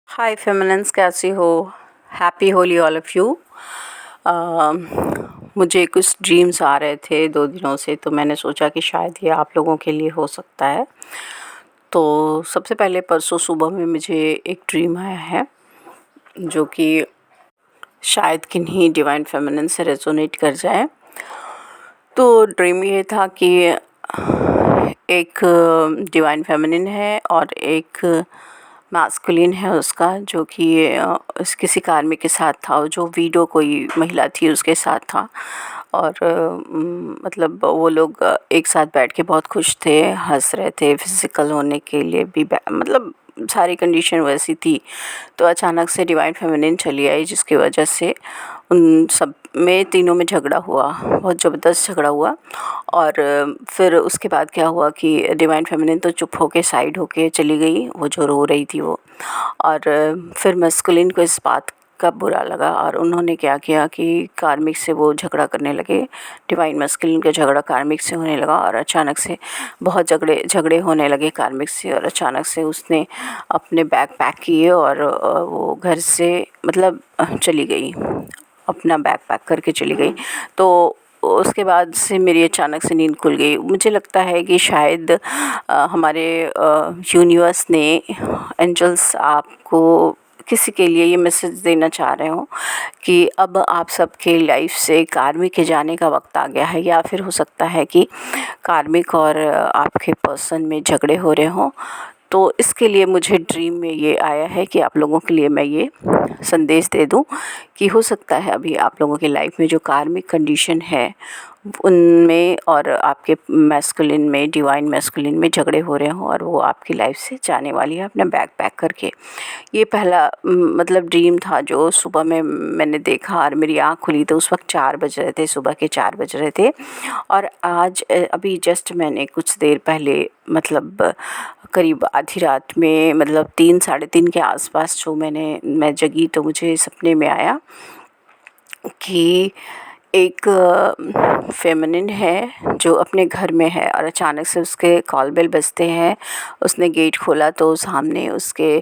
हाय feminines, कैसी हो? Happy Holi all of you. मुझे कुछ ड्रीम्स आ रहे थे 2 दिनों से, तो मैंने सोचा कि शायद ये आप लोगों के लिए हो सकता है। तो सबसे पहले परसों सुबह में मुझे एक ड्रीम आया है जो कि शायद किन्हीं डिवाइन फेमिनिन से रेजोनेट कर जाए। तो ड्रीम ये था कि एक डिवाइन फेमिनिन है और एक मास्कुलिन है उसका, जो कि किसी कार्मिक के साथ था, और जो वीडो कोई महिला थी उसके साथ था। और मतलब वो लोग एक साथ बैठ के बहुत खुश थे, हंस रहे थे, फिजिकल होने के लिए भी मतलब सारी कंडीशन वैसी थी। तो अचानक से डिवाइन फेमिनिन चली आई, जिसकी वजह से उन सब में तीनों में झगड़ा हुआ, बहुत ज़बरदस्त झगड़ा हुआ। और फिर उसके बाद क्या हुआ कि डिवाइन फेमिनिन तो चुप होके साइड होके चली गई, वो जो रो रही थी वो। और फिर मस्कुलिन को इस बात का बुरा लगा, और उन्होंने क्या किया कि कार्मिक से वो झगड़ा करने लगे। डिवाइन मस्कुलिन का झगड़ा कार्मिक से होने लगा, और अचानक से बहुत झगड़े होने लगे कार्मिक से। और अचानक से उसने अपने बैग पैक किए और वो घर से मतलब चली गई, अपना बैग पैक करके चली गई। तो उसके बाद से मेरी अचानक से नींद खुल गई। मुझे लगता है कि शायद हमारे यूनिवर्स ने, एंजल्स आपको किसी के लिए ये मैसेज देना चाह रहे हो कि अब आप सबके लाइफ से कार्मिक के जाने का वक्त आ गया है। या फिर हो सकता है कि कार्मिक और आपके पर्सन में झगड़े हो रहे हों। तो इसके लिए मुझे ड्रीम में ये आया है कि आप लोगों के लिए मैं ये संदेश दे दूं कि हो सकता है अभी आप लोगों की लाइफ में जो कार्मिक कंडीशन है उनमें और आपके मैस्कुलिन में, डिवाइन मैस्कुलिन में झगड़े हो रहे हों, और वो आपकी लाइफ से जाने वाली है अपना बैग पैक करके। ये पहला मतलब ड्रीम था जो सुबह में मैंने देखा, और मेरी आँख खुली तो उस वक्त 4 बज रहे थे, सुबह के 4 बज रहे थे। और आज अभी जस्ट मैंने कुछ देर पहले मतलब करीब आधी रात में, मतलब 3 साढ़े 3 के आसपास जो मैं जगी, तो मुझे सपने में आया कि एक फेमिनिन है जो अपने घर में है, और अचानक से उसके कॉल बेल बजते हैं। उसने गेट खोला तो सामने उसके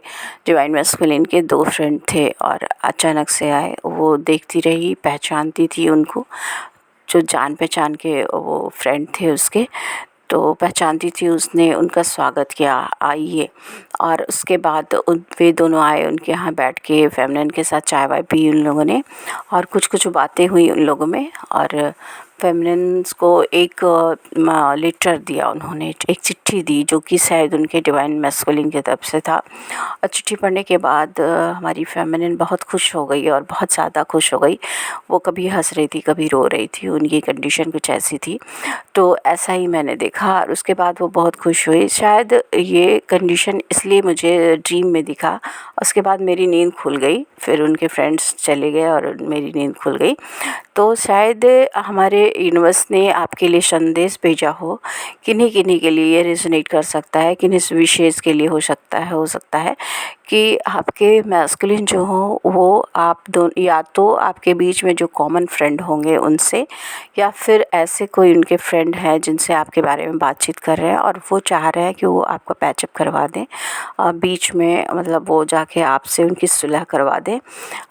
डिवाइन मैस्कुलिन के 2 फ्रेंड थे, और अचानक से आए। वो देखती रही, पहचानती थी उनको, जो जान पहचान के वो फ्रेंड थे उसके, तो पहचानती थी। उसने उनका स्वागत किया, आइए। और उसके बाद वे दोनों आए, उनके यहाँ बैठ के फेमिनिन के साथ चाय वाय पी उन लोगों ने, और कुछ बातें हुई उन लोगों में। और फेमिनिन्स को एक लेटर दिया उन्होंने, एक चिट्ठी दी, जो कि शायद उनके डिवाइन मैस्कुलिन की तरफ से था। और चिट्ठी पढ़ने के बाद हमारी फेमिनिन बहुत खुश हो गई, और बहुत ज़्यादा खुश हो गई। वो कभी हंस रही थी, कभी रो रही थी, उनकी कंडीशन कुछ ऐसी थी। तो ऐसा ही मैंने देखा, और उसके बाद वो बहुत खुश हुई। शायद ये कंडीशन इसलिए मुझे ड्रीम में दिखा। उसके बाद मेरी नींद खुल गई, फिर उनके फ्रेंड्स चले गए और मेरी नींद खुल गई। तो शायद हमारे यूनिवर्स ने आपके लिए संदेश भेजा हो। किन्हीं के लिए ये रेजोनेट कर सकता है, किन्हीं विशेष के लिए हो सकता है कि आपके मैस्कुलिन जो हो वो आप या तो आपके बीच में जो कॉमन फ्रेंड होंगे उनसे, या फिर ऐसे कोई उनके फ्रेंड हैं जिनसे आपके बारे में बातचीत कर रहे हैं, और वो चाह रहे हैं कि वो आपका पैचअप करवा दें, बीच में मतलब वो जाके आपसे उनकी सुलह करवा दें,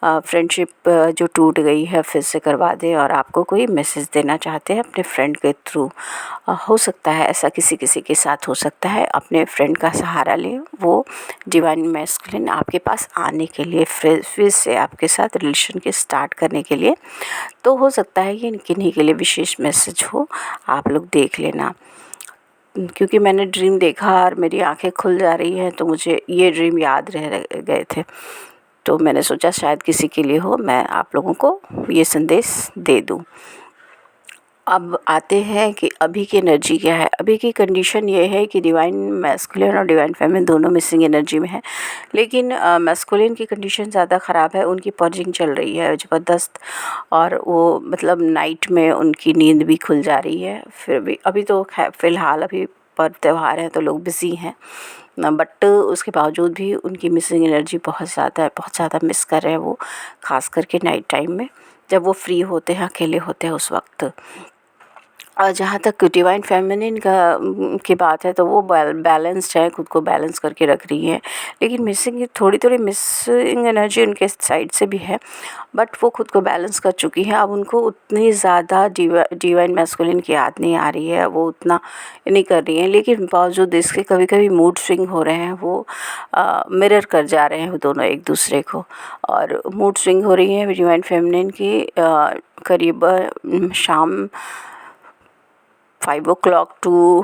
फ्रेंडशिप जो टूट गई है फिर से करवा दें, और आपको कोई मैसेज देना चाहते हैं अपने फ्रेंड के थ्रू। हो सकता है ऐसा किसी के साथ हो सकता है। अपने फ्रेंड का सहारा लें, वो डिवाइन मैस्कुलिन आपके पास आने के लिए, फिर से आपके साथ रिलेशन के स्टार्ट करने के लिए। तो हो सकता है कि किन्हीं के लिए विशेष मैसेज हो, आप लोग देख लेना। क्योंकि मैंने ड्रीम देखा और मेरी आंखें खुल जा रही हैं, तो मुझे ये ड्रीम याद रह गए थे। तो मैंने सोचा शायद किसी के लिए हो, मैं आप लोगों को ये संदेश दे दूं। अब आते हैं कि अभी की एनर्जी क्या है। अभी की कंडीशन ये है कि डिवाइन मैस्कुलिन और डिवाइन फेमिनिन दोनों मिसिंग एनर्जी में है। लेकिन मैस्कुलिन की कंडीशन ज़्यादा ख़राब है, उनकी पर्जिंग चल रही है ज़बरदस्त, और वो मतलब नाइट में उनकी नींद भी खुल जा रही है। फिर भी अभी तो फ़िलहाल अभी पर्व त्यौहार हैं तो लोग बिज़ी हैं, बट उसके बावजूद भी उनकी मिसिंग एनर्जी बहुत ज़्यादा है, बहुत ज़्यादा मिस कर रहे हैं वो, ख़ास करके नाइट टाइम में जब वो फ्री होते हैं, अकेले होते हैं उस वक्त। और जहाँ तक डिवाइन फेमिनिन की बात है तो वो बैलेंस्ड है, खुद को बैलेंस करके रख रही है, लेकिन मिसिंग थोड़ी मिसिंग एनर्जी उनके साइड से भी है, बट वो खुद को बैलेंस कर चुकी है। अब उनको उतनी ज़्यादा डिवाइन मैस्कुलिन की याद नहीं आ रही है, वो उतना नहीं कर रही हैं, लेकिन बावजूद इसके कभी कभी मूड स्विंग हो रहे हैं, वो मिरर कर जा रहे हैं वो दोनों एक दूसरे को। और मूड स्विंग हो रही है डिवाइन फेमिनिन की करीब शाम 5 o'clock टू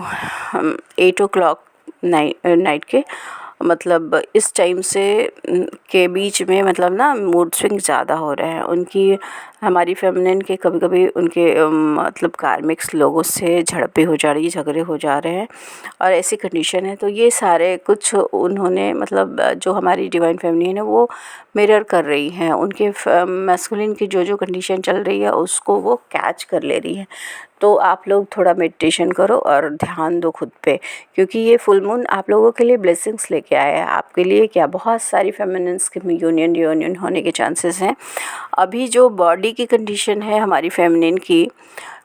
8 o'clock नाइट के, मतलब इस टाइम से के बीच में, मतलब ना मूड स्विंग ज़्यादा हो रहे हैं उनकी। हमारी फेमिनिन के कभी कभी उनके मतलब कार्मिक्स लोगों से झड़पें हो जा रही है, झगड़े हो जा रहे हैं, और ऐसी कंडीशन है। तो ये सारे कुछ उन्होंने, मतलब जो हमारी डिवाइन फेमिनिन है वो मिरर कर रही हैं, उनके मैस्कुलिन की जो कंडीशन चल रही है उसको वो कैच कर ले रही है। तो आप लोग थोड़ा मेडिटेशन करो और ध्यान दो खुद पे, क्योंकि ये फुल मून आप लोगों के लिए ब्लेसिंग्स लेके आया है। आपके लिए क्या, बहुत सारी फेमिनिन्स के यूनियन होने के चांसेस हैं। अभी जो बॉडी की कंडीशन है हमारी फेमिनिन की,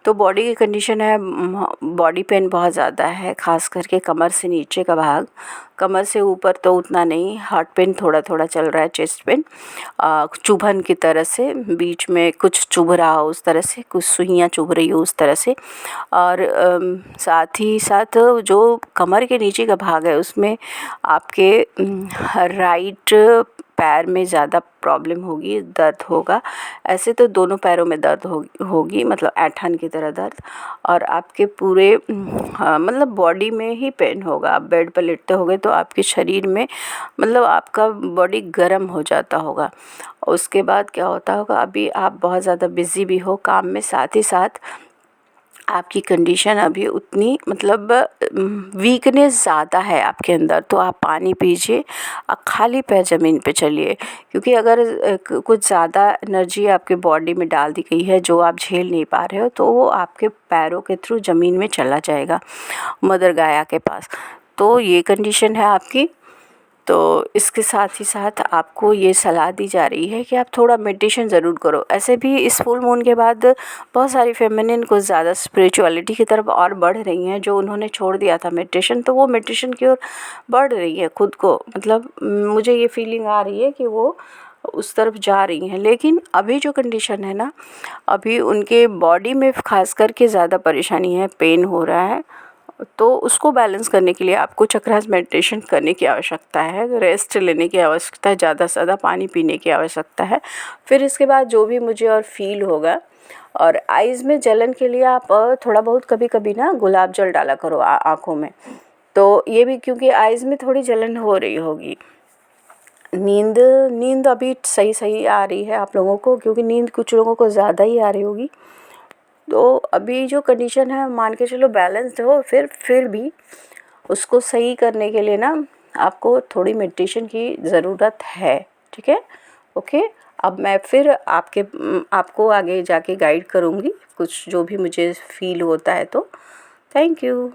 तो बॉडी की कंडीशन है, बॉडी पेन बहुत ज़्यादा है, ख़ास करके कमर से नीचे का भाग, कमर से ऊपर तो उतना नहीं, हार्ट पेन थोड़ा थोड़ा चल रहा है, चेस्ट पेन चुभन की तरह से, बीच में कुछ चुभ रहा हो उस तरह से, कुछ सुइयाँ चुभ रही हो उस तरह से। और साथ ही साथ जो कमर के नीचे का भाग है उसमें आपके राइट पैर में ज़्यादा प्रॉब्लम होगी, दर्द होगा। ऐसे तो दोनों पैरों में दर्द होगी, मतलब ऐंठन की तरह दर्द, और आपके पूरे मतलब बॉडी में ही पेन होगा। आप बेड पर लेटते होगे तो आपके शरीर में, मतलब आपका बॉडी गर्म हो जाता होगा। उसके बाद क्या होता होगा, अभी आप बहुत ज़्यादा बिज़ी भी हो काम में, साथ ही साथ आपकी कंडीशन अभी उतनी, मतलब वीकनेस ज़्यादा है आपके अंदर, तो आप पानी पीजिए और खाली पैर ज़मीन पे चलिए, क्योंकि अगर कुछ ज़्यादा एनर्जी आपके बॉडी में डाल दी गई है जो आप झेल नहीं पा रहे हो, तो वो आपके पैरों के थ्रू ज़मीन में चला जाएगा, मदर गाया के पास। तो ये कंडीशन है आपकी। तो इसके साथ ही साथ आपको ये सलाह दी जा रही है कि आप थोड़ा मेडिटेशन ज़रूर करो। ऐसे भी इस फुल मून के बाद बहुत सारी फेमिनिन को ज़्यादा स्पिरिचुअलिटी की तरफ और बढ़ रही हैं, जो उन्होंने छोड़ दिया था मेडिटेशन, तो वो मेडिटेशन की ओर बढ़ रही है खुद को, मतलब मुझे ये फीलिंग आ रही है कि वो उस तरफ जा रही हैं। लेकिन अभी जो कंडीशन है ना, अभी उनके बॉडी में ख़ास करके ज़्यादा परेशानी है, पेन हो रहा है, तो उसको बैलेंस करने के लिए आपको चक्रास मेडिटेशन करने की आवश्यकता है, रेस्ट लेने की आवश्यकता है, ज़्यादा से ज़्यादा पानी पीने की आवश्यकता है। फिर इसके बाद जो भी मुझे और फील होगा, और आइज़ में जलन के लिए आप थोड़ा बहुत कभी कभी ना गुलाब जल डाला करो आँखों में, तो ये भी, क्योंकि आइज़ में थोड़ी जलन हो रही होगी। नींद अभी सही आ रही है आप लोगों को, क्योंकि नींद कुछ लोगों को ज़्यादा ही आ रही होगी। तो अभी जो कंडीशन है मान के चलो बैलेंस्ड हो, फिर भी उसको सही करने के लिए ना आपको थोड़ी मेडिटेशन की ज़रूरत है, ठीक है? ओके। अब मैं फिर आपको आगे जाके गाइड करूँगी, कुछ जो भी मुझे फ़ील होता है तो। Thank you.